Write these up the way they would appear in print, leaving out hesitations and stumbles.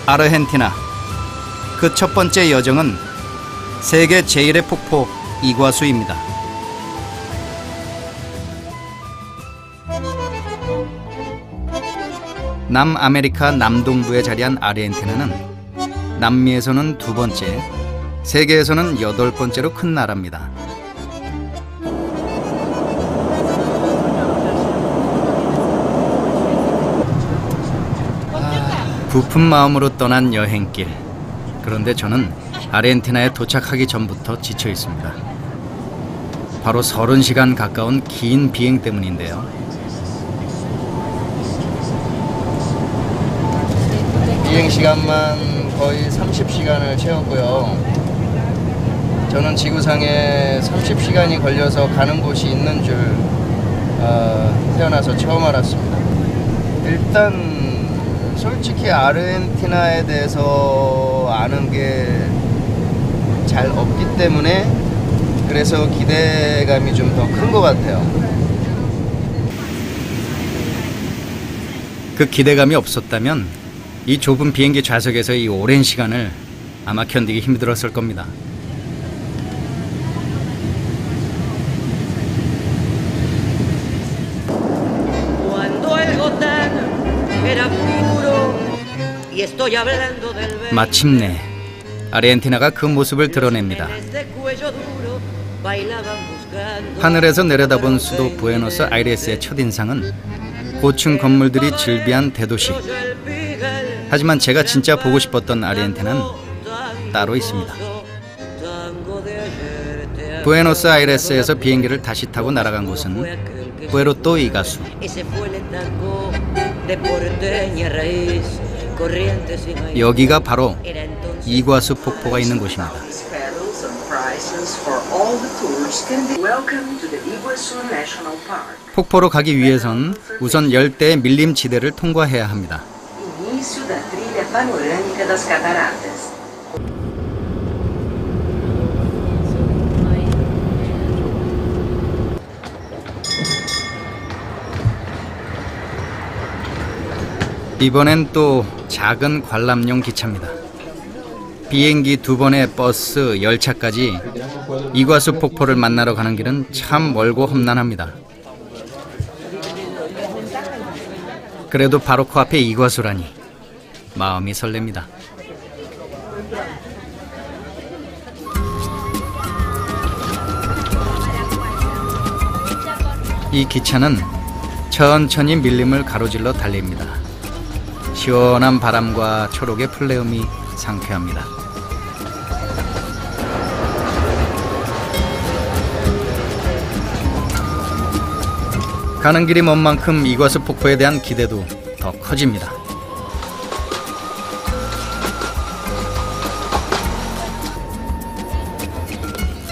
아르헨티나. 그 첫 번째 여정은 세계 제1의 폭포 이과수입니다. 남아메리카 남동부에 자리한 아르헨티나는 남미에서는 두 번째, 세계에서는 8번째로 큰 나라입니다. 부푼 마음으로 떠난 여행길. 그런데 저는 아르헨티나에 도착하기 전부터 지쳐 있습니다. 바로 30시간 가까운 긴 비행 때문인데요. 비행 시간만 거의 30시간을 채웠고요. 저는 지구상에 30시간이 걸려서 가는 곳이 있는 줄 태어나서 처음 알았습니다. 일단 솔직히 아르헨티나에 대해서 아는 게 잘 없기 때문에 그래서 기대감이 좀 더 큰 것 같아요. 그 기대감이 없었다면 이 좁은 비행기 좌석에서 이 오랜 시간을 아마 견디기 힘들었을 겁니다. 마침내 아르헨티나가 그 모습을 드러냅니다. 하늘에서 내려다본 수도 부에노스아이레스의 첫인상은 고층 건물들이 즐비한 대도시. 하지만 제가 진짜 보고 싶었던 아르헨티나는 따로 있습니다. 부에노스아이레스에서 비행기를 다시 타고 날아간 곳은 푸에르토 이가수. 여기가 바로 이과수 폭포가 있는 곳입니다. 폭포로 가기 위해선 우선 열대의 밀림지대를 통과해야 합니다. 이번엔 또 작은 관람용 기차입니다. 비행기 2번의 버스, 열차까지 이과수 폭포를 만나러 가는 길은 참 멀고 험난합니다. 그래도 바로 코앞에 이과수라니 마음이 설렙니다. 이 기차는 천천히 밀림을 가로질러 달립니다. 시원한 바람과 초록의 플레음이 상쾌합니다. 가는 길이 먼 만큼 이과수 폭포에 대한 기대도 더 커집니다.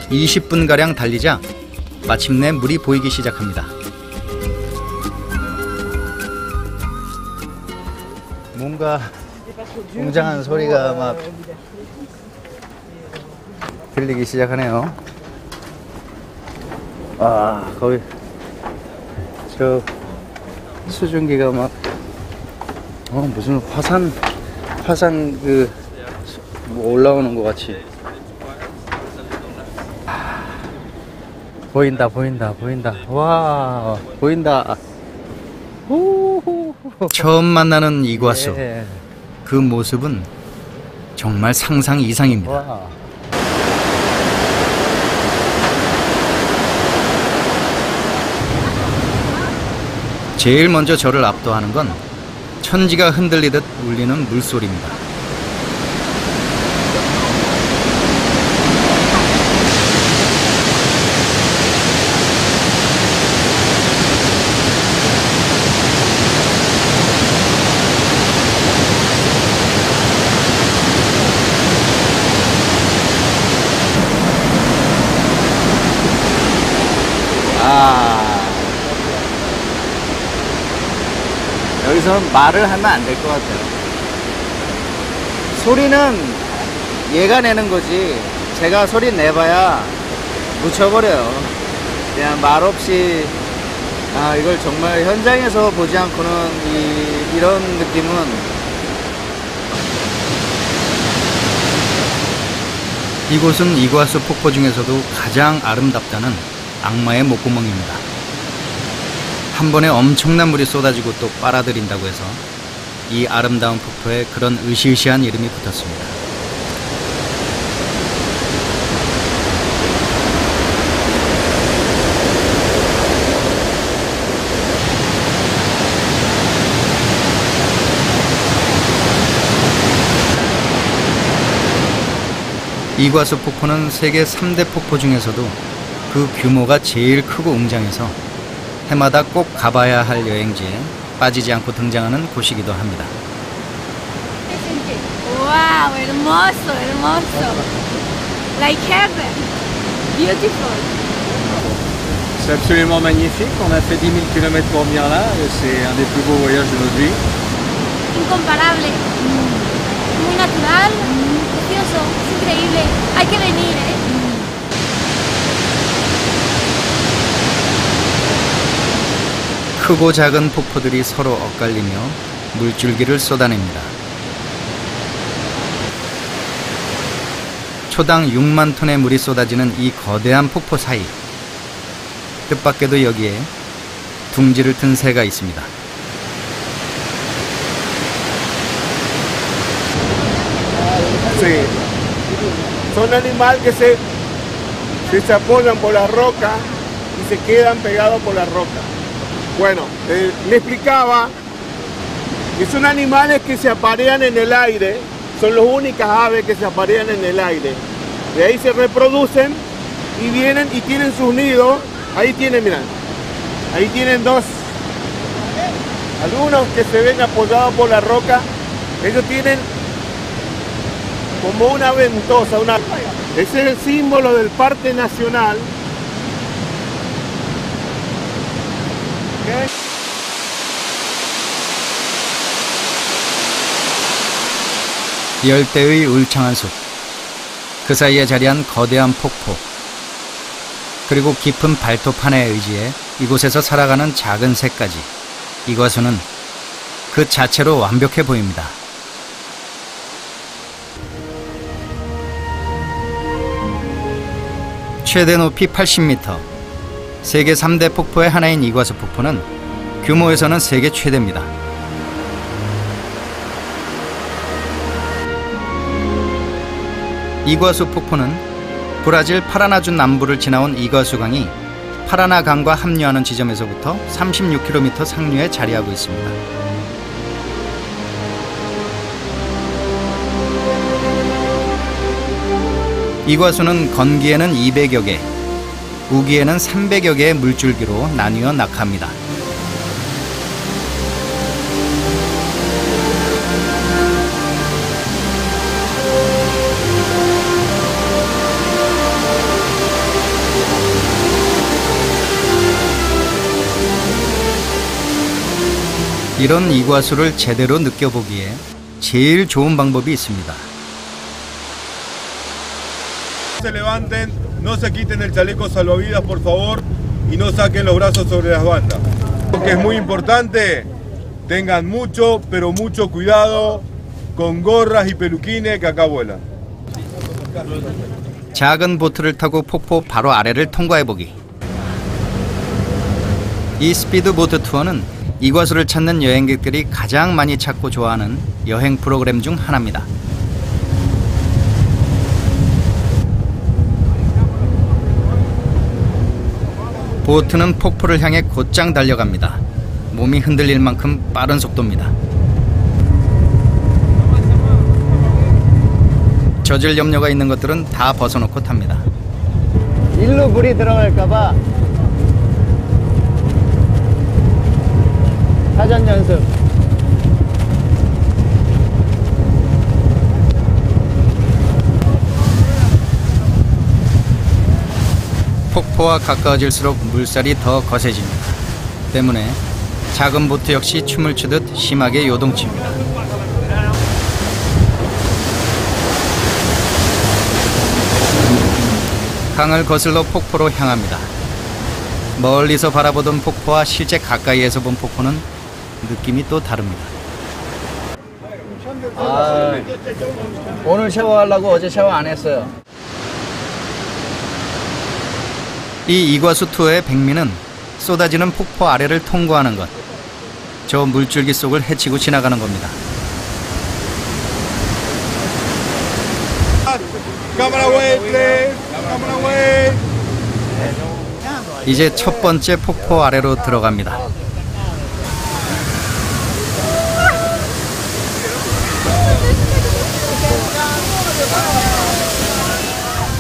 (20분가량) 달리자 마침내 물이 보이기 시작합니다. 뭔가 웅장한 소리가 막 들리기 시작하네요. 아, 거기 저 수증기가 막 무슨 화산 뭐 올라오는 것 같이. 보인다. 와, 보인다. 처음 만나는 이과수. 네. 그 모습은 정말 상상 이상입니다. 와. 제일 먼저 저를 압도하는 건 천지가 흔들리듯 울리는 물소리입니다. 여기서 말을 하면 안 될 것 같아요. 소리는 얘가 내는 거지 제가 소리 내봐야 묻혀버려요. 그냥 말 없이 이걸 정말 현장에서 보지 않고는 이런 느낌은 이곳은 이과수 폭포 중에서도 가장 아름답다는 악마의 목구멍입니다. 한 번에 엄청난 물이 쏟아지고 또 빨아들인다고 해서 이 아름다운 폭포에 그런 으시으시한 이름이 붙었습니다. 이과수 폭포는 세계 3대 폭포 중에서도 그 규모가 제일 크고 웅장해서 해마다 꼭 가봐야 할 여행지에 빠지지 않고 등장하는 곳이기도 합니다. Wow, hermoso, hermoso. Like heaven. Beautiful. C'est absolument magnifique. On a fait 10 000 km pour venir là. C'est un des plus beaux voyages de notre vie. Incomparable. Muy natural. Precioso. Es increíble. Hay que venir, ¿eh? 크고 작은 폭포들이 서로 엇갈리며 물줄기를 쏟아냅니다. 초당 6만 톤의 물이 쏟아지는 이 거대한 폭포 사이, 뜻밖에도 여기에 둥지를 튼 새가 있습니다. Sí. Son animales que se apoyan por la roca y se quedan pegados por la roca. Bueno, le explicaba que son animales que se aparean en el aire, son las únicas aves que se aparean en el aire. De ahí se reproducen y vienen y tienen sus nidos. Ahí tienen, mirá, ahí tienen dos. Algunos que se ven apoyados por la roca, ellos tienen como una ventosa, ese es el símbolo del Parque Nacional. ¿Okay? 열대의 울창한 숲, 그 사이에 자리한 거대한 폭포, 그리고 깊은 발톱 하나에 의지해 이곳에서 살아가는 작은 새까지, 이과수는 그 자체로 완벽해 보입니다. 최대 높이 80m, 세계 3대 폭포의 하나인 이과수 폭포는 규모에서는 세계 최대입니다. 이과수 폭포는 브라질 파라나주 남부를 지나온 이과수강이 파라나강과 합류하는 지점에서부터 36km 상류에 자리하고 있습니다. 이과수는 건기에는 200여 개, 우기에는 300여 개의 물줄기로 나뉘어 낙하합니다. 이런 이과수를 제대로 느껴보기에 제일 좋은 방법이 있습니다. Se levanten, no se quiten el chaleco salvavidas por favor y no saquen los brazos sobre las bandas. Lo que es muy importante, tengan mucho, pero mucho cuidado con gorras y peluquines que acá vuelan. 작은 보트를 타고 폭포 바로 아래를 통과해보기. 이 스피드 보트 투어는 이과수를 찾는 여행객들이 가장 많이 찾고 좋아하는 여행 프로그램 중 하나입니다. 보트는 폭포를 향해 곧장 달려갑니다. 몸이 흔들릴 만큼 빠른 속도입니다. 젖을 염려가 있는 것들은 다 벗어놓고 탑니다. 일로 물이 들어갈까봐 사전 연습. 폭포와 가까워질수록 물살이 더 거세집니다. 때문에 작은 보트 역시 춤을 추듯 심하게 요동칩니다. 강을 거슬러 폭포로 향합니다. 멀리서 바라보던 폭포와 실제 가까이에서 본 폭포는 느낌이 또 다릅니다. 오늘 샤워하려고 어제 샤워 안 했어요. 이 이과수 투어의 백미는 쏟아지는 폭포 아래를 통과하는 것, 저 물줄기 속을 헤치고 지나가는 겁니다. Cámara away, please. Cámara away. 이제 첫 번째 폭포 아래로 들어갑니다.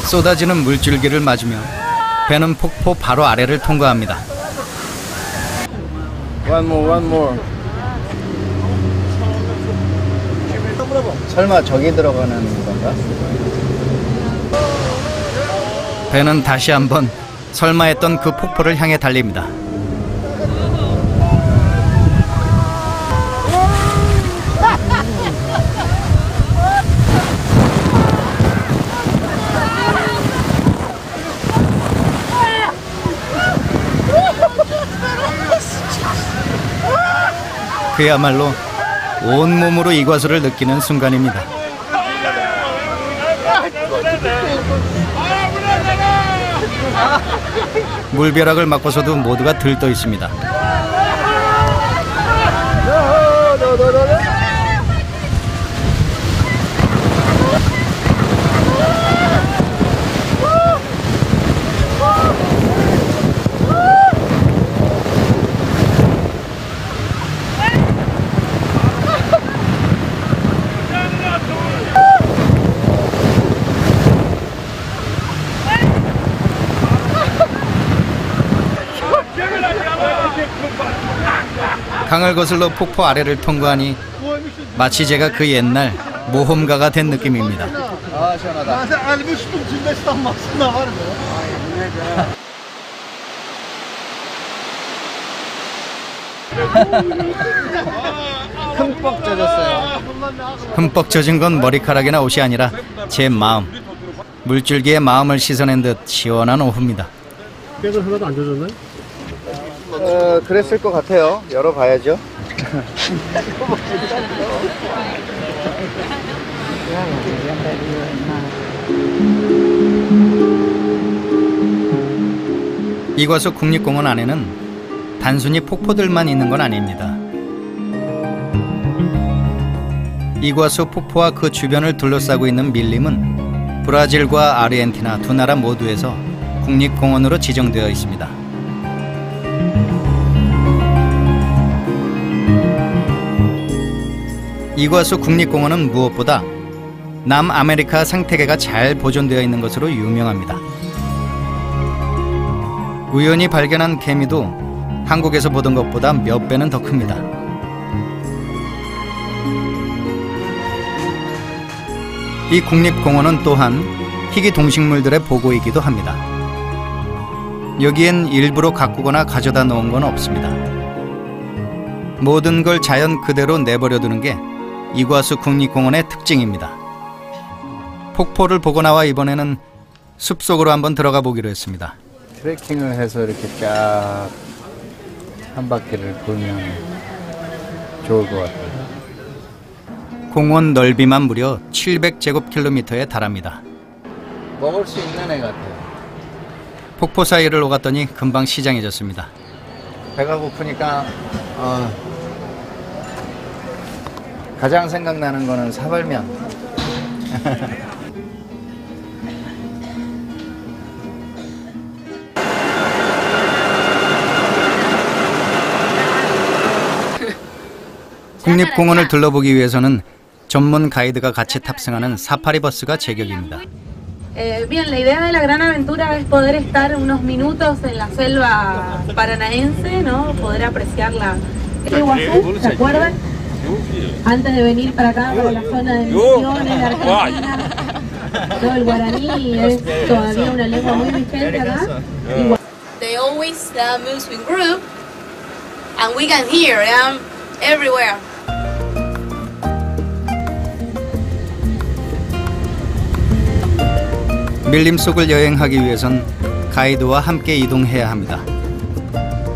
쏟아지는 물줄기를 맞으며 배는 폭포 바로 아래를 통과합니다. One more. 설마 저기 들어가는 건가? 배는 다시 한번 설마 했던 그 폭포를 향해 달립니다. 그야말로 온몸으로 이과수를 느끼는 순간입니다. 물벼락을 맞고서도 모두가 들떠 있습니다. 강을 거슬러 폭포 아래를 통과하니 마치 제가 그 옛날 모험가가 된 느낌입니다. 아, 시원하다. 흠뻑 젖었어요. 흠뻑 젖은 건 머리카락이나 옷이 아니라 제 마음. 물줄기에 마음을 씻어낸 듯 시원한 오후입니다. 그래서 하나도 안 젖었나요? 그랬을 것 같아요. 열어봐야죠. 이과수 국립공원 안에는 단순히 폭포들만 있는 건 아닙니다. 이과수 폭포와 그 주변을 둘러싸고 있는 밀림은 브라질과 아르헨티나 두 나라 모두에서 국립공원으로 지정되어 있습니다. 이과수 국립공원은 무엇보다 남아메리카 생태계가 잘 보존되어 있는 것으로 유명합니다. 우연히 발견한 개미도 한국에서 보던 것보다 몇 배는 더 큽니다. 이 국립공원은 또한 희귀 동식물들의 보고이기도 합니다. 여기엔 일부러 가꾸거나 가져다 놓은 건 없습니다. 모든 걸 자연 그대로 내버려 두는 게 이과수 국립공원의 특징입니다. 폭포를 보고 나와 이번에는 숲속으로 한번 들어가 보기로 했습니다. 트레킹을 해서 이렇게 쫙 한 바퀴를 돌면 좋을 것 같아요. 공원 넓이만 무려 700제곱킬로미터에 달합니다. 먹을 수 있는 애 같아요. 폭포 사이를 오갔더니 금방 시장해졌습니다. 배가 고프니까 가장 생각나는 거는 사발면. 국립공원을 둘러보기 위해서는 전문 가이드가 같이 탑승하는 사파리 버스가 제격입니다. Bien, la idea de la gran aventura es poder estar unos minutos en la selva paranaense, ¿no? Poder apreciar la Iguazú, ¿se acuerdan? Antes de venir para acá, para la zona de Misiones, de Argentina, todo el guaraní es todavía una lengua muy vigente acá. They always move in group, and we can hear them everywhere. 밀림 속을 여행하기 위해선 가이드와 함께 이동해야 합니다.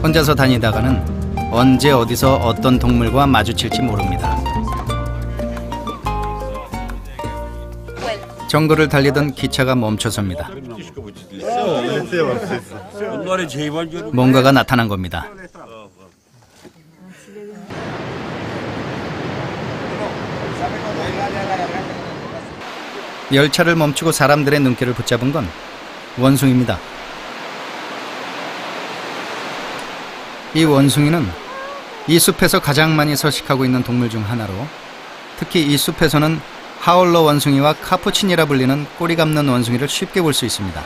혼자서 다니다가는 언제 어디서 어떤 동물과 마주칠지 모릅니다. 정거를 달리던 기차가 멈춰섭니다. 뭔가가 나타난 겁니다. 열차를 멈추고 사람들의 눈길을 붙잡은 건 원숭이입니다. 이 원숭이는 이 숲에서 가장 많이 서식하고 있는 동물 중 하나로, 특히 이 숲에서는 하울러 원숭이와 카푸친이라 불리는 꼬리 감는 원숭이를 쉽게 볼 수 있습니다.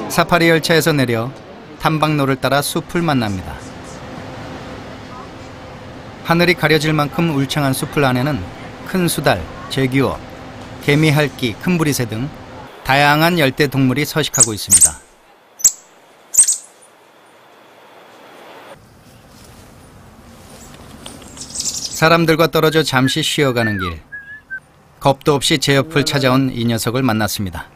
사파리 열차에서 내려 탐방로를 따라 숲을 만납니다. 하늘이 가려질 만큼 울창한 숲을 안에는 큰 수달, 제규어, 개미핥기, 큰부리새 등 다양한 열대 동물이 서식하고 있습니다. 사람들과 떨어져 잠시 쉬어가는 길, 겁도 없이 제 옆을 찾아온 이 녀석을 만났습니다.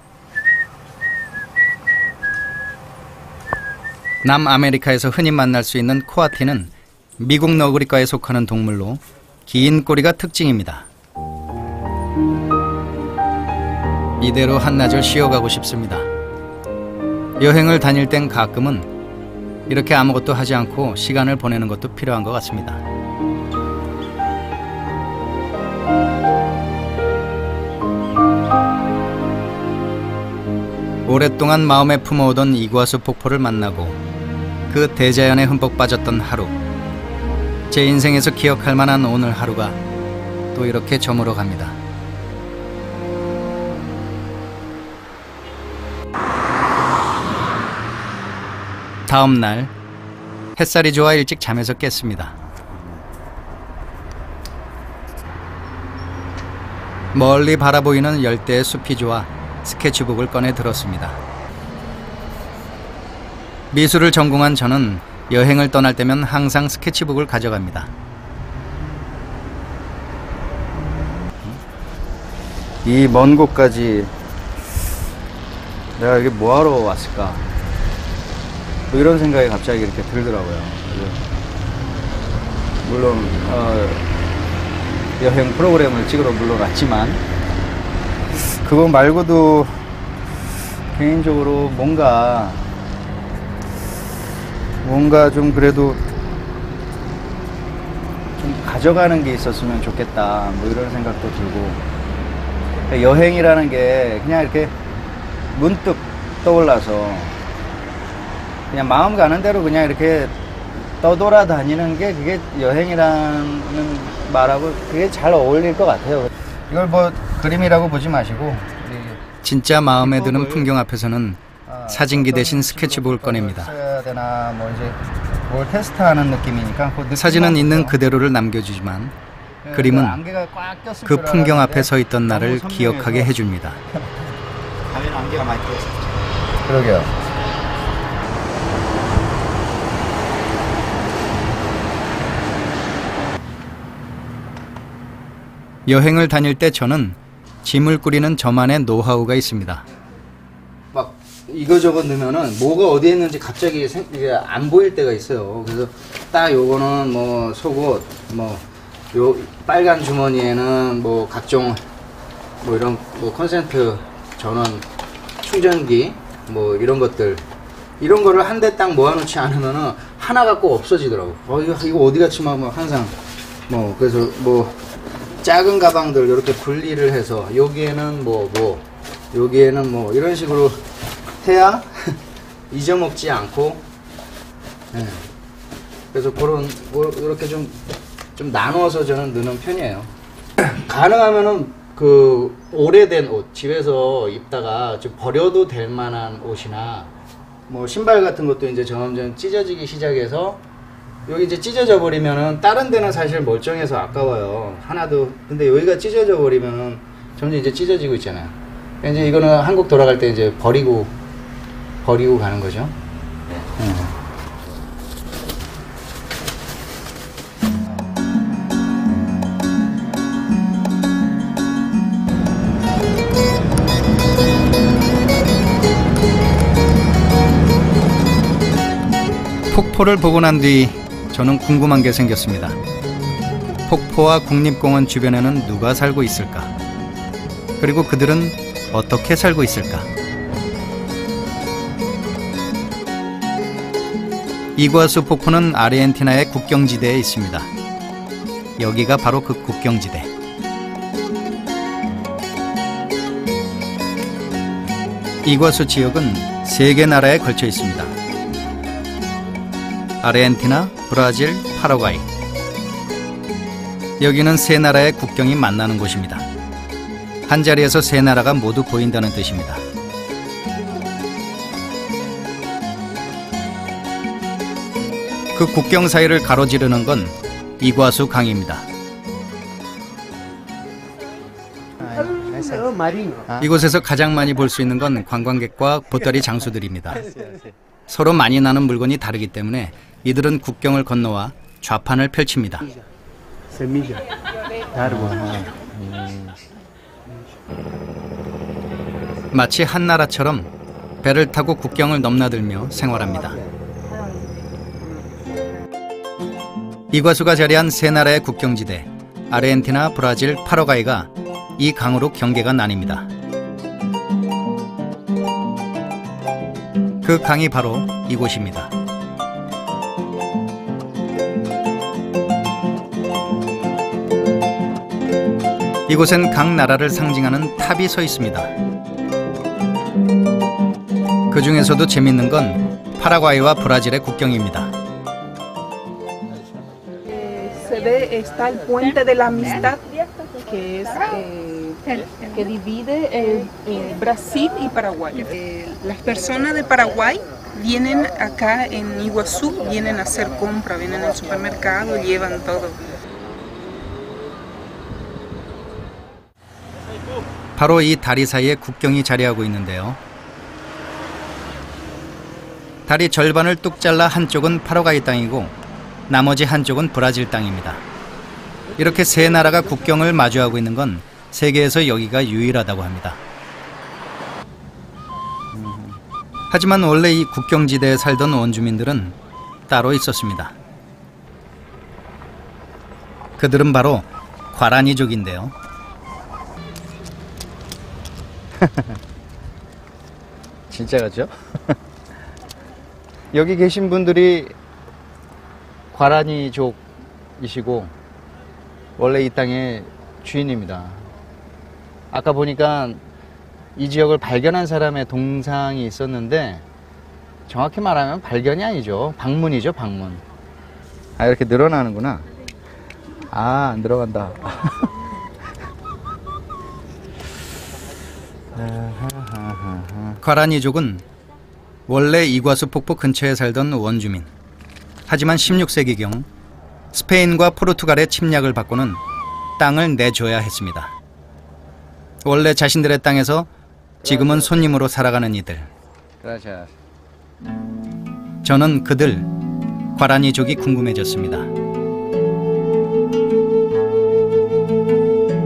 남아메리카에서 흔히 만날 수 있는 코아티는 미국 너구리과에 속하는 동물로 긴 꼬리가 특징입니다. 이대로 한나절 쉬어가고 싶습니다. 여행을 다닐 땐 가끔은 이렇게 아무것도 하지 않고 시간을 보내는 것도 필요한 것 같습니다. 오랫동안 마음에 품어오던 이구아수 폭포를 만나고 그 대자연에 흠뻑 빠졌던 하루, 제 인생에서 기억할 만한 오늘 하루가 또 이렇게 저물어 갑니다. 다음 날 햇살이 좋아 일찍 잠에서 깼습니다. 멀리 바라보이는 열대의 숲이 좋아 스케치북을 꺼내 들었습니다. 미술을 전공한 저는 여행을 떠날 때면 항상 스케치북을 가져갑니다. 이 먼 곳까지 내가 여기 뭐하러 왔을까? 뭐 이런 생각이 갑자기 이렇게 들더라고요. 물론 여행 프로그램을 찍으러 물론 왔지만 그거 말고도 개인적으로 뭔가 좀 그래도 좀 가져가는 게 있었으면 좋겠다, 뭐 이런 생각도 들고, 여행이라는 게 그냥 이렇게 문득 떠올라서 그냥 마음 가는 대로 그냥 이렇게 떠돌아다니는 게 그게 여행이라는 말하고 그게 잘 어울릴 것 같아요. 이걸 뭐 그림이라고 보지 마시고 진짜 마음에 드는 풍경 앞에서는 사진기 대신 스케치북을 꺼냅니다. 써야 되나 뭐 이제 뭘 테스트하는 느낌이니까 사진은 있는 그대로를 남겨주지만 그림은 그 풍경 앞에 서 있던 나를 기억하게 해줍니다. 가면 안개가 많이 껴있어. 그러게요. 여행을 다닐 때 저는 짐을 꾸리는 저만의 노하우가 있습니다. 막 이거저거 넣으면은 뭐가 어디에 있는지 갑자기 이게 안 보일 때가 있어요. 그래서 딱 요거는 뭐 속옷, 뭐 요 빨간 주머니에는 뭐 각종 뭐 이런 뭐 콘센트 전원 충전기 뭐 이런 것들, 이런 거를 한 대 딱 모아놓지 않으면은 하나가 꼭 없어지더라고. 이거 어디 갔지? 막 항상 뭐 그래서 뭐 작은 가방들 이렇게 분리를 해서 여기에는 뭐 여기에는 뭐 이런 식으로 해야 잊어먹지 않고, 네. 그래서 그런 이렇게 좀 나눠서 저는 넣는 편이에요. 가능하면은 그 오래된 옷 집에서 입다가 좀 버려도 될 만한 옷이나 뭐 신발 같은 것도 이제 점점 찢어지기 시작해서 여기 이제 찢어져 버리면은 다른 데는 사실 멀쩡해서 아까워요. 하나도. 근데 여기가 찢어져 버리면은 점점 이제 찢어지고 있잖아요. 이제 이거는 한국 돌아갈 때 이제 버리고 가는 거죠. 네. 폭포를 보고 난 뒤 저는 궁금한 게 생겼습니다. 폭포와 국립공원 주변에는 누가 살고 있을까? 그리고 그들은 어떻게 살고 있을까? 이구아수 폭포는 아르헨티나의 국경지대에 있습니다. 여기가 바로 그 국경지대. 이구아수 지역은 3개 나라에 걸쳐 있습니다. 아르헨티나, 브라질, 파라과이. 여기는 3나라의 국경이 만나는 곳입니다. 한 자리에서 3나라가 모두 보인다는 뜻입니다. 그 국경 사이를 가로지르는 건 이구아수 강입니다. 이곳에서 가장 많이 볼 수 있는 건 관광객과 보따리 장수들입니다. 서로 많이 나는 물건이 다르기 때문에 이들은 국경을 건너와 좌판을 펼칩니다. 마치 한 나라처럼 배를 타고 국경을 넘나들며 생활합니다. 이구아수가 자리한 3나라의 국경지대 아르헨티나, 브라질, 파라과이가 이 강으로 경계가 나뉩니다. 그 강이 바로 이곳입니다. 이곳엔 각 나라를 상징하는 탑이 서 있습니다. 그 중에서도 재밌는 건 파라과이와 브라질의 국경입니다. Se ve, está el puente de la amistad, que es que divide Brasil y Paraguay. Las personas de Paraguay vienen acá en Iguazú, vienen a hacer compra, vienen al supermercado, llevan todo. 바로 이 다리 사이에 국경이 자리하고 있는데요. 다리 절반을 뚝 잘라 한쪽은 파라과이 땅이고 나머지 한쪽은 브라질 땅입니다. 이렇게 3나라가 국경을 마주하고 있는 건 세계에서 여기가 유일하다고 합니다. 하지만 원래 이 국경지대에 살던 원주민들은 따로 있었습니다. 그들은 바로 과라니족인데요. 진짜 같죠? 여기 계신 분들이 과라니족이시고 원래 이 땅의 주인입니다. 아까 보니까 이 지역을 발견한 사람의 동상이 있었는데 정확히 말하면 발견이 아니죠. 방문이죠, 방문. 아, 이렇게 늘어나는구나. 아, 안 들어간다. 과라니족은 원래 이구아수 폭포 근처에 살던 원주민. 하지만 16세기경 스페인과 포르투갈의 침략을 받고는 땅을 내줘야 했습니다. 원래 자신들의 땅에서 지금은 손님으로 살아가는 이들. 저는 그들, 과라니족이 궁금해졌습니다.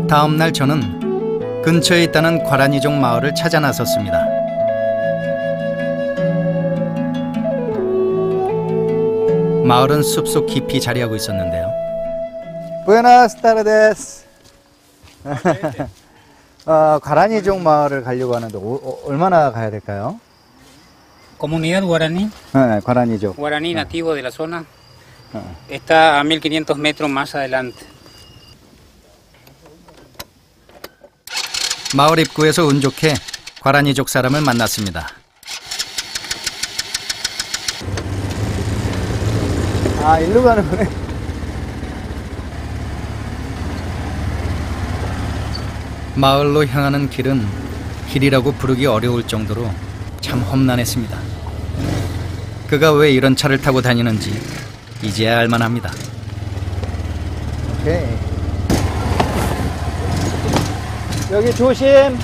다음 날 저는 근처에 있다는 과라니족 마을을 찾아 나섰습니다. 마을은 숲속 깊이 자리하고 있었는데요. Buenas tardes. 과라니족 마을을 가려고 하는데 얼마나 가야 될까요? Comunidad guaraní. 네, 과라니족. Guaraní nativo de la zona. Está a 1500 metros más adelante. 마을 입구에서 운 좋게 과라니족 사람을 만났습니다. 아, 일로 가는 거네. 마을로 향하는 길은 길이라고 부르기 어려울 정도로 참 험난했습니다. 그가 왜 이런 차를 타고 다니는지 이제야 알만합니다. 오케이. 여기 조심.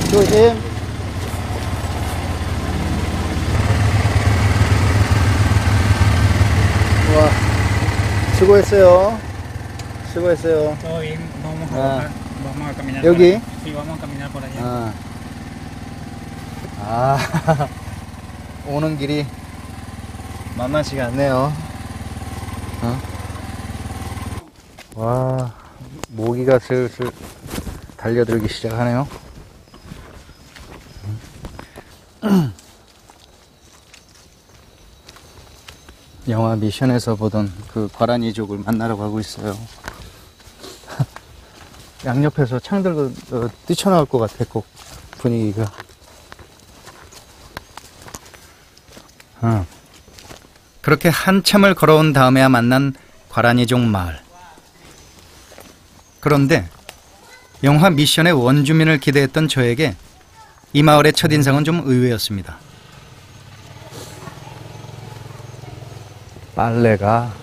조심. 와, 수고했어요. 수고했어요. Todo bien, vamos a bajar, vamos a caminar. 여기? por allá. Sí, vamos a caminar por allá. 아, 오는 길이 만만치가 않네요. 와, 모기가 슬슬 달려들기 시작하네요. 영화 미션에서 보던 그 과란이족을 만나러 가고 있어요. 양옆에서 창 들고 뛰쳐나올 것 같아, 꼭 분위기가. 그렇게 한참을 걸어온 다음에야 만난 과란이족 마을. 그런데 영화 미션의 원주민을 기대했던 저에게 이 마을의 첫인상은 좀 의외였습니다. 빨래가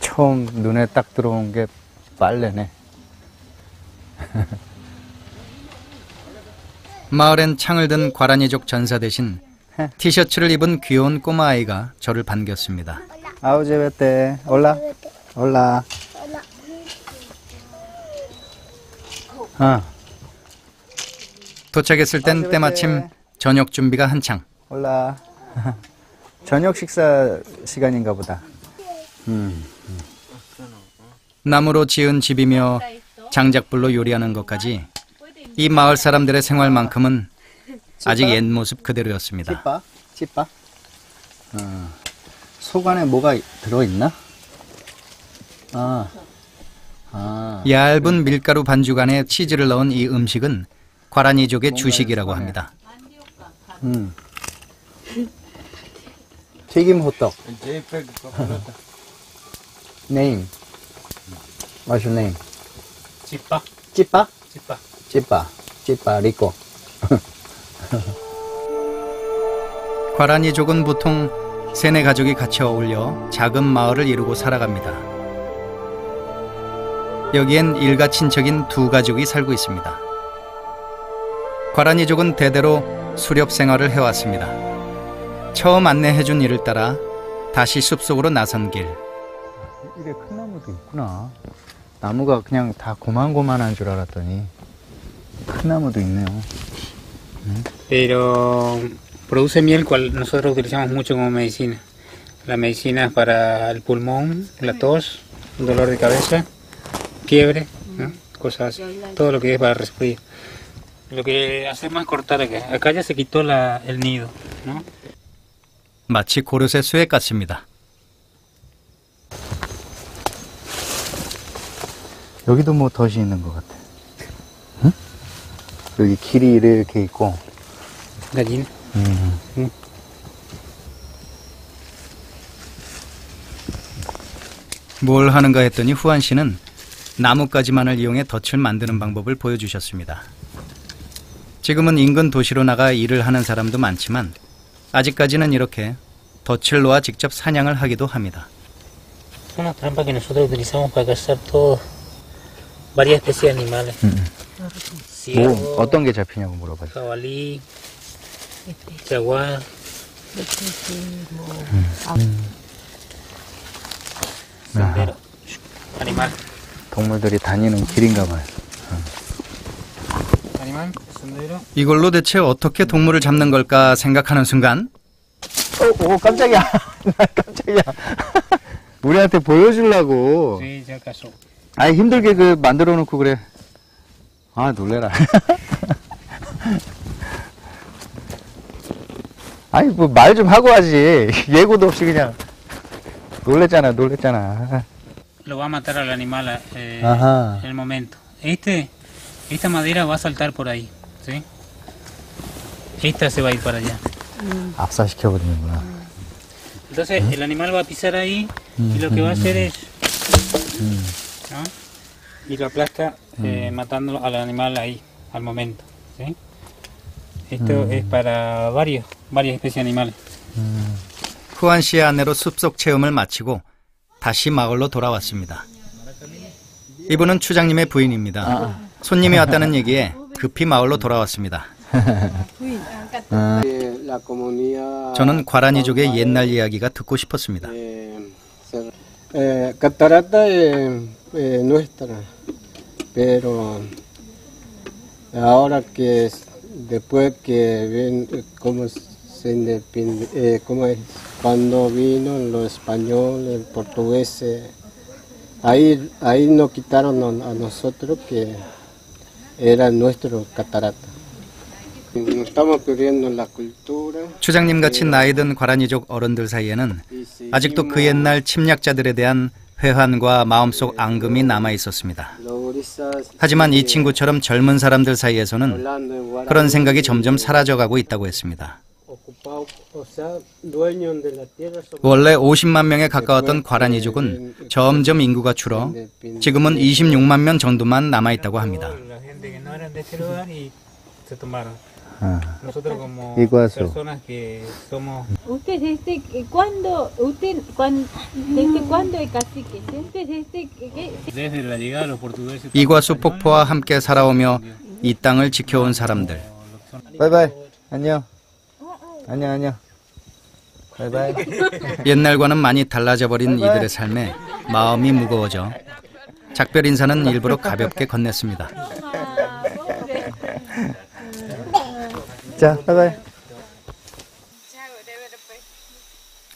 처음 눈에 딱 들어온 게 빨래네. 마을엔 창을 든 과란이족 전사 대신 티셔츠를 입은 귀여운 꼬마아이가 저를 반겼습니다. 아우제 베테 올라 올라. 도착했을 땐 때마침 저녁 준비가 한창. 올라. 저녁 식사 시간인가 보다. 나무로 지은 집이며 장작불로 요리하는 것까지 이 마을 사람들의 생활만큼은 아직 옛 모습 그대로였습니다. 찌빠? 속 안에 뭐가 들어있나? 얇은 밀가루 반죽 안에 치즈를 넣은 이 음식은 과란이족의 주식이라고 합니다. 튀김 호떡. Name. What's your name? Chipa. 찌빠? Chipa. 찌빠 리코. 과란이족은 보통 3-4 가족이 같이 어울려 작은 마을을 이루고 살아갑니다. 여기엔 일가 친척인 2 가족이 살고 있습니다. 과란이족은 대대로 수렵 생활을 해왔습니다. 처음 안내해준 이를 따라 다시 숲속으로 나선 길. 이게 큰 나무도 있구나. 나무가 그냥 다 고만고만한 줄 알았더니 큰 나무도 있네요. Pero produce miel cual nosotros utilizamos mucho como medicina. La medicina es para el pulmón, la tos, dolor de cabeza, fiebre, ¿no? Cosas así. Todo lo que es para resfriar. Lo que hacemos es cortar acá. Acá ya se quitó el nido, ¿no? 마치 고르쇠 수액 같습니다. 여기도 뭐 덫이 있는 것 같아. 응? 여기 길이 이렇게 있고. Gallina. 뭘 하는가 했더니 후안 씨는 나뭇가지만을 이용해 덫을 만드는 방법을 보여주셨습니다. 지금은 인근 도시로 나가 일을 하는 사람도 많지만 아직까지는 이렇게 덫을 놓아 직접 사냥을 하기도 합니다. Es una trampa que nosotros utilizamos para cazar todo, varias especies de animales. Ciervo, 뭐 어떤 게 잡히냐고 물어봐요. jabalí, jaguar. Sendero. Animal. 동물들이 다니는 길인가 봐요. Animal, sendero. 이걸로 대체 어떻게 동물을 잡는 걸까 생각하는 순간 오 깜짝이야. 나 깜짝이야. 우리한테 보여주려고. Sí, ya cazó. 아이 힘들게 그 만들어 놓고 그래. 아 놀래라. 아니 뭐 말 좀 하고 하지. 예고도 없이 그냥 놀랬잖아. Lo va a matar al animal Ajá. en el momento. Esta madera va a saltar por ahí, ¿sí? Esta se va a ir para allá. 압사시켜버리는구나. Entonces el animal va a pisar ahí y lo que va a hacer es, ¿no? Y lo aplasta matando al animal ahí, al momento, ¿sí? Esto es para varias especies de animales. 후안 씨의 아내로 숲속 체험을 마치고 다시 마을로 돌아왔습니다. 이분은 추장님의 부인입니다. 손님이 왔다는 얘기에 급히 마을로 돌아왔습니다. 저는 과란이족의 옛날 이야기가 듣고 싶었습니다. Catarata nuestra, pero ahora que después que ven cómo ¿cómo es? Cuando vino los españoles, portugueses, ahí nos quitaron a nosotros que era nuestro catarata. Estamos perdiendo la cultura. 추장님 같이 나이 든 과란이족 어른들 사이에는 아직도 그 옛날 침략자들에 대한 회환과 마음속 앙금이 남아 있었습니다. 하지만 이 친구처럼 젊은 사람들 사이에서는 그런 생각이 점점 사라져가고 있다고 했습니다. 원래 50만 명에 가까웠던 과란이족은 점점 인구가 줄어 지금은 26만 명 정도만 남아 있다고 합니다. 이과수. ¿Desde cuándo es cacique? Desde la llegada de los portugueses. 이과수 폭포와 함께 살아오며 이 땅을 지켜온 사람들. 바이바이. 안녕. 안녕. 바이바이. 옛날과는 많이 달라져 버린 이들의 삶에 마음이 무거워져 작별 인사는 일부러 가볍게 건넸습니다. 자, 바이바이.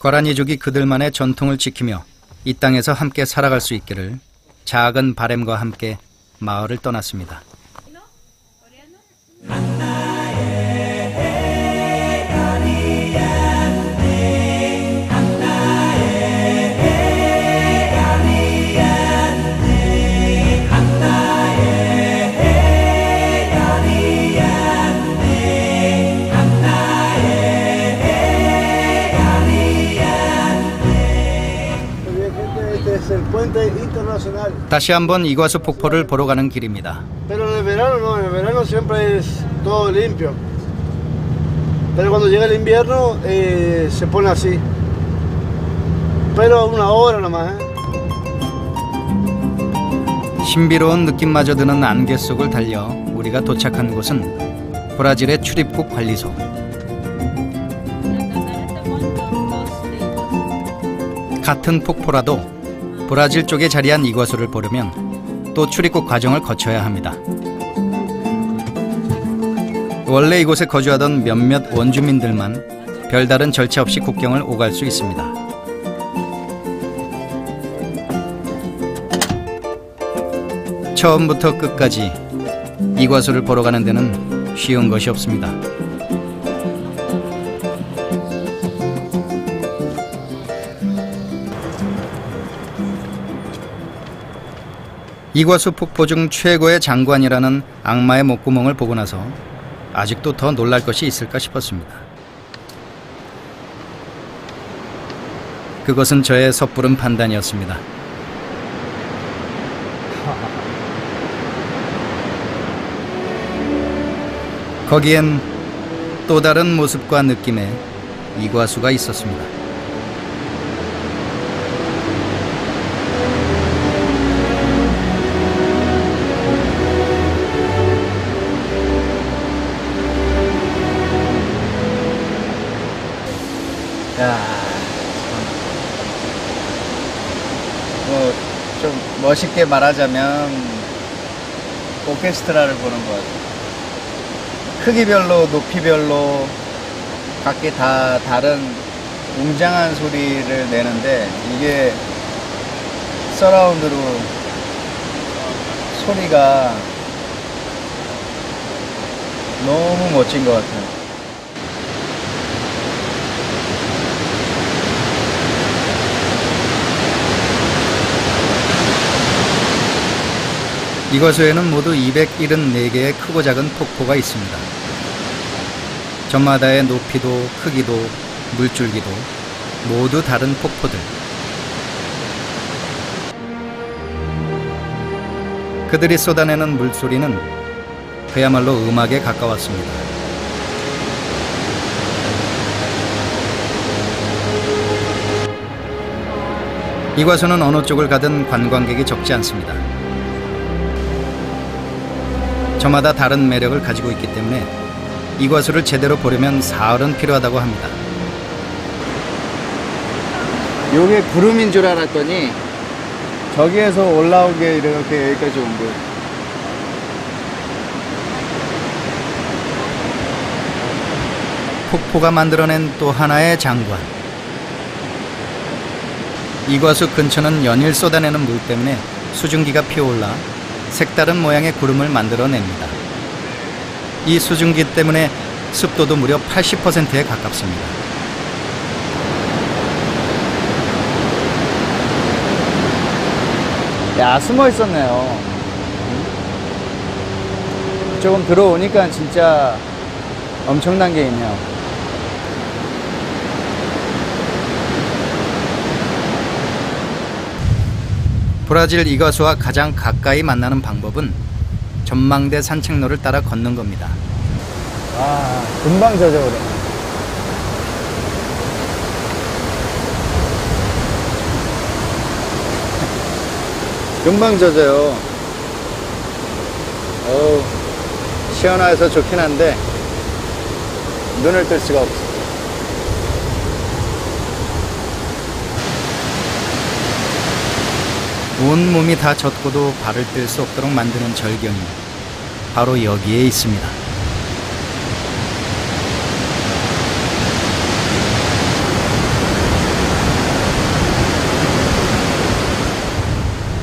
과란이족이 그들만의 전통을 지키며 이 땅에서 함께 살아갈 수 있기를 작은 바람과 함께 마을을 떠났습니다. 다시 한번 이과수 폭포를 보러 가는 길입니다. Pero en el verano no, en el verano siempre es todo limpio. Pero cuando llega el invierno se pone así. Pero una hora nomás. 신비로운 느낌마저 드는 안개 속을 달려 우리가 도착한 곳은 브라질의 출입국 관리소. 같은 폭포라도 브라질 쪽에 자리한 이과수를 보려면 또 출입국 과정을 거쳐야 합니다. 원래 이곳에 거주하던 몇몇 원주민들만 별다른 절차 없이 국경을 오갈 수 있습니다. 처음부터 끝까지 이과수를 보러 가는 데는 쉬운 것이 없습니다. 이과수 폭포 중 최고의 장관이라는 악마의 목구멍을 보고 나서 아직도 더 놀랄 것이 있을까 싶었습니다. 그것은 저의 섣부른 판단이었습니다. 거기엔 또 다른 모습과 느낌의 이과수가 있었습니다. 좀 멋있게 말하자면 오케스트라를 보는 것 같아요. 크기별로 높이별로 각기 다 다른 웅장한 소리를 내는데 이게 서라운드로 소리가 너무 멋진 것 같아요. 이과수에는 모두 274개의 크고 작은 폭포가 있습니다. 저마다의 높이도 크기도 물줄기도 모두 다른 폭포들. 그들이 쏟아내는 물소리는 그야말로 음악에 가까웠습니다. 이과수는 어느 쪽을 가든 관광객이 적지 않습니다. 저마다 다른 매력을 가지고 있기 때문에 이과수를 제대로 보려면 사흘은 필요하다고 합니다. 요게 구름인 줄 알았더니 저기에서 올라온 게 이렇게 여기까지 온 거예요. 폭포가 만들어낸 또 하나의 장관. 이과수 근처는 연일 쏟아내는 물 때문에 수증기가 피어올라 색다른 모양의 구름을 만들어냅니다. 이 수증기 때문에 습도도 무려 80%에 가깝습니다. 야, 숨어 있었네요. 조금 들어오니까 진짜 엄청난 게 있네요. 브라질 이과수와 가장 가까이 만나는 방법은 전망대 산책로를 따라 걷는 겁니다. 와, 금방 젖어버려. 금방 젖어요. 어우, 시원해서 좋긴 한데 눈을 뜰 수가 없어. 온 몸이 다 젖고도 발을 뗄 수 없도록 만드는 절경이 바로 여기에 있습니다.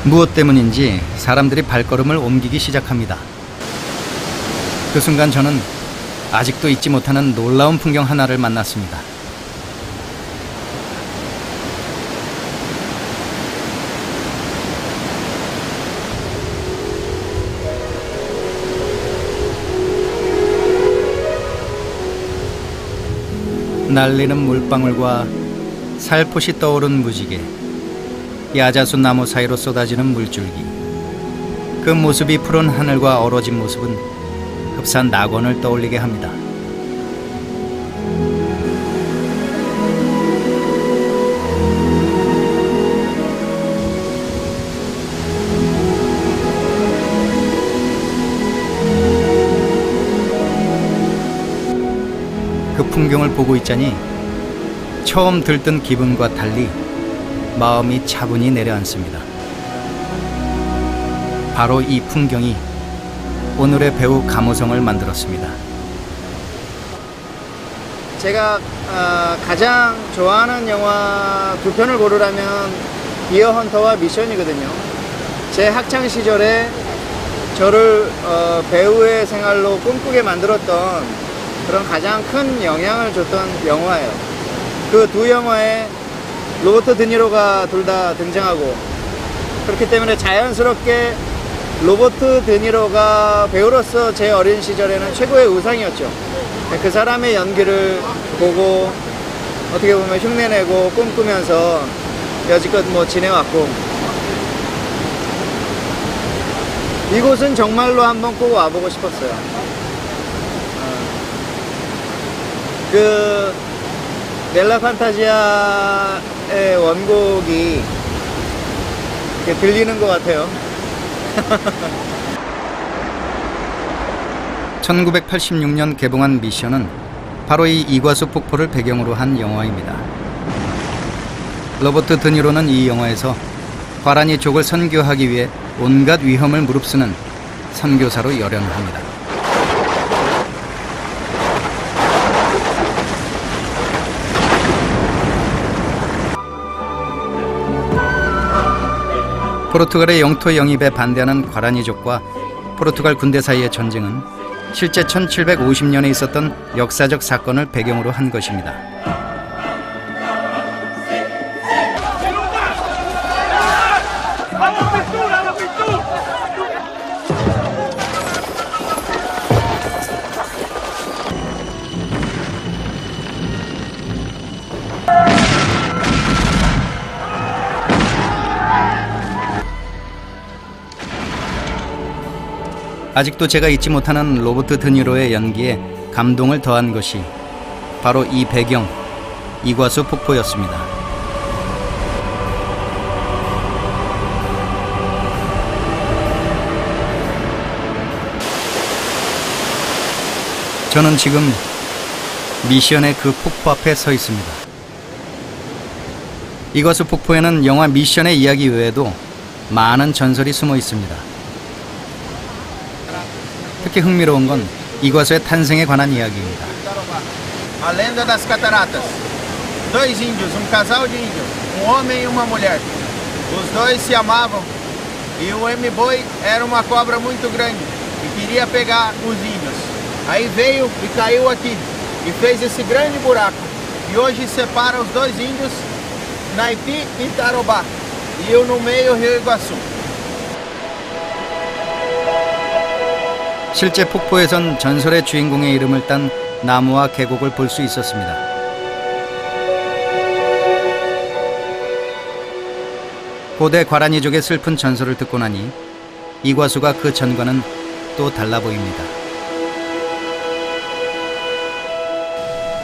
무엇 때문인지 사람들이 발걸음을 옮기기 시작합니다. 그 순간 저는 아직도 잊지 못하는 놀라운 풍경 하나를 만났습니다. 날리는 물방울과 살포시 떠오른 무지개, 야자수 나무 사이로 쏟아지는 물줄기. 그 모습이 푸른 하늘과 어우러진 모습은 흡사한 낙원을 떠올리게 합니다. 그 풍경을 보고 있자니 처음 들뜬 기분과 달리 마음이 차분히 내려앉습니다. 바로 이 풍경이 오늘의 배우 감호성을 만들었습니다. 제가 가장 좋아하는 영화 두 편을 고르라면 디어 헌터와 미션이거든요. 제 학창 시절에 저를 배우의 생활로 꿈꾸게 만들었던 그런 가장 큰 영향을 줬던 영화예요. 그 두 영화에 로버트 드니로가 둘 다 등장하고, 그렇기 때문에 자연스럽게 로버트 드니로가 배우로서 제 어린 시절에는 최고의 우상이었죠. 그 사람의 연기를 보고 어떻게 보면 흉내내고 꿈꾸면서 여지껏 지내왔고, 이곳은 정말로 한번 꼭 와보고 싶었어요. 그 넬라 판타지아의 원곡이 이렇게 들리는 것 같아요. 1986년 개봉한 미션은 바로 이 이과수 폭포를 배경으로 한 영화입니다. 로버트 드니로는 이 영화에서 과라니족을 선교하기 위해 온갖 위험을 무릅쓰는 선교사로 열연합니다. 포르투갈의 영토 영입에 반대하는 과라니족과 포르투갈 군대 사이의 전쟁은 실제 1750년에 있었던 역사적 사건을 배경으로 한 것입니다. 아직도 제가 잊지 못하는 로버트 드니로의 연기에 감동을 더한 것이 바로 이 배경, 이과수 폭포였습니다. 저는 지금 미션의 그 폭포 앞에 서 있습니다. 이과수 폭포에는 영화 미션의 이야기 외에도 많은 전설이 숨어 있습니다. 특히 흥미로운 건 이과수의 탄생에 관한 이야기입니다. A lenda das cataratas. Dois índios, um casal de índios, um homem e uma mulher. Os dois se amavam e o M-Boi era uma cobra muito grande e queria pegar os índios. Aí veio e caiu aqui e fez esse grande buraco. E hoje separa os dois índios, Naipi e Tarobá. E eu no meio, Rio Iguaçu. 실제 폭포에선 전설의 주인공의 이름을 딴 나무와 계곡을 볼 수 있었습니다. 고대 과라니족의 슬픈 전설을 듣고 나니 이과수가 그 전과는 또 달라 보입니다.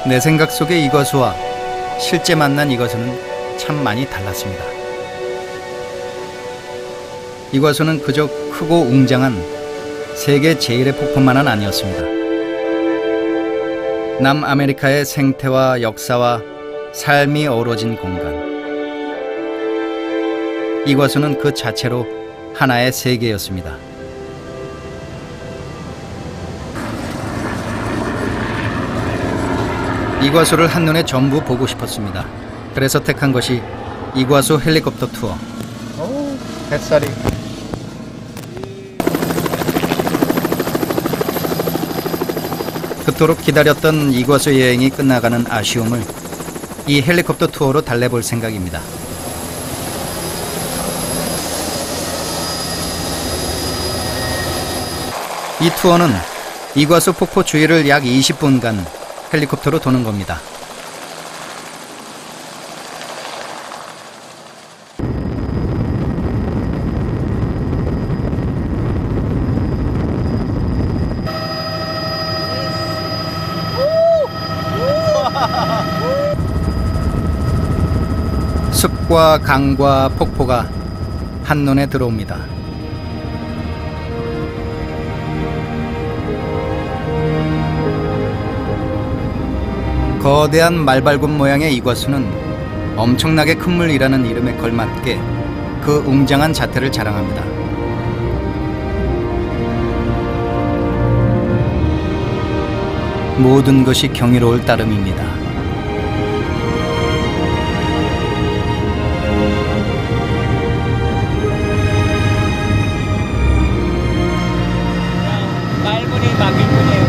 내 생각 속의 이과수와 실제 만난 이과수는 참 많이 달랐습니다. 이과수는 그저 크고 웅장한 세계 제1의 폭포만은 아니었습니다. 남아메리카의 생태와 역사와 삶이 어우러진 공간. 이과수는 그 자체로 하나의 세계였습니다. 이과수를 한눈에 전부 보고 싶었습니다. 그래서 택한 것이 이과수 헬리콥터 투어. 오, 햇살이. 그토록 기다렸던 이과수 여행이 끝나가는 아쉬움을 이 헬리콥터 투어로 달래볼 생각입니다. 이 투어는 이과수 폭포 주위를 약 20분간 헬리콥터로 도는 겁니다. 숲과 강과 폭포가 한눈에 들어옵니다. 거대한 말발굽 모양의 이과수는 엄청나게 큰 물이라는 이름에 걸맞게 그 웅장한 자태를 자랑합니다. 모든 것이 경이로울 따름입니다. 말문이 막힐 뿐이에요.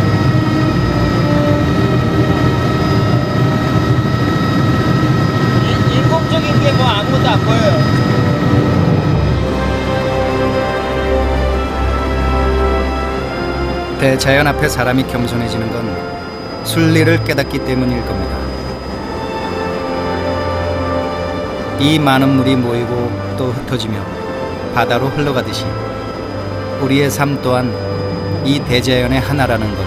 인공적인 게 뭐 아무것도 안 보여요. 대자연 앞에 사람이 겸손해지는 건 순리를 깨닫기 때문일 겁니다. 이 많은 물이 모이고 또 흩어지며 바다로 흘러가듯이 우리의 삶 또한 이 대자연의 하나라는 걸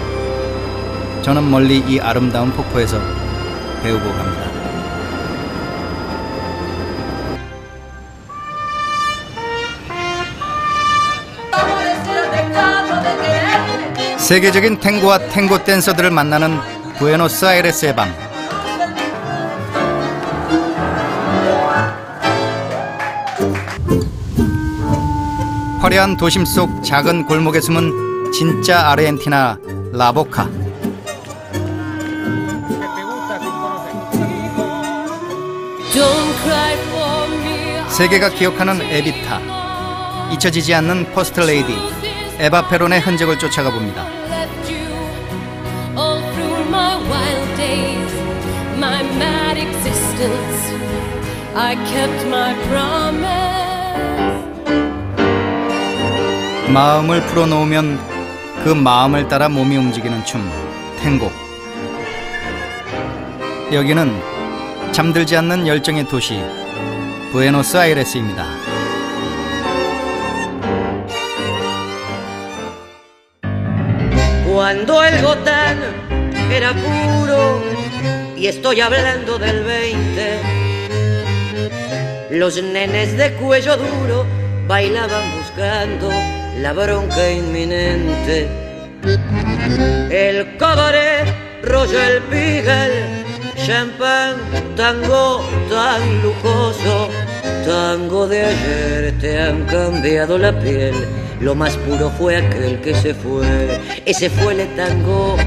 저는 멀리 이 아름다운 폭포에서 배우고 갑니다. 세계적인 탱고와 탱고 댄서들을 만나는 부에노스아이레스의 밤. 화려한 도심 속 작은 골목에 숨은 진짜 아르헨티나 라보카. 세계가 기억하는 에비타. 잊혀지지 않는 퍼스트 레이디 에바 페론의 흔적을 쫓아가 봅니다. 마음을 풀어놓으면 그 마음을 따라 몸이 움직이는 춤, 탱고. 여기는 잠들지 않는 열정의 도시 부에노스아이레스입니다. Cuando el gotán era puro, y estoy hablando del 20, los nenes de cuello duro bailaban buscando la bronca inminente. El cabaret, rollo el pigal, champán, tango tan lujoso, tango de ayer te han cambiado la piel. Lo más puro fue aquel que se fue, ese fue el tango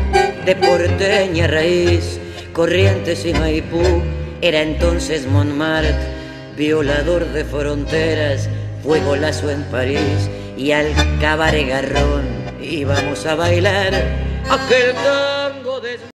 de porteña raíz, Corrientes y Maipú, era entonces Montmartre, violador de fronteras, fue golazo en París, y al Cabaret Garrón íbamos a bailar aquel tango de...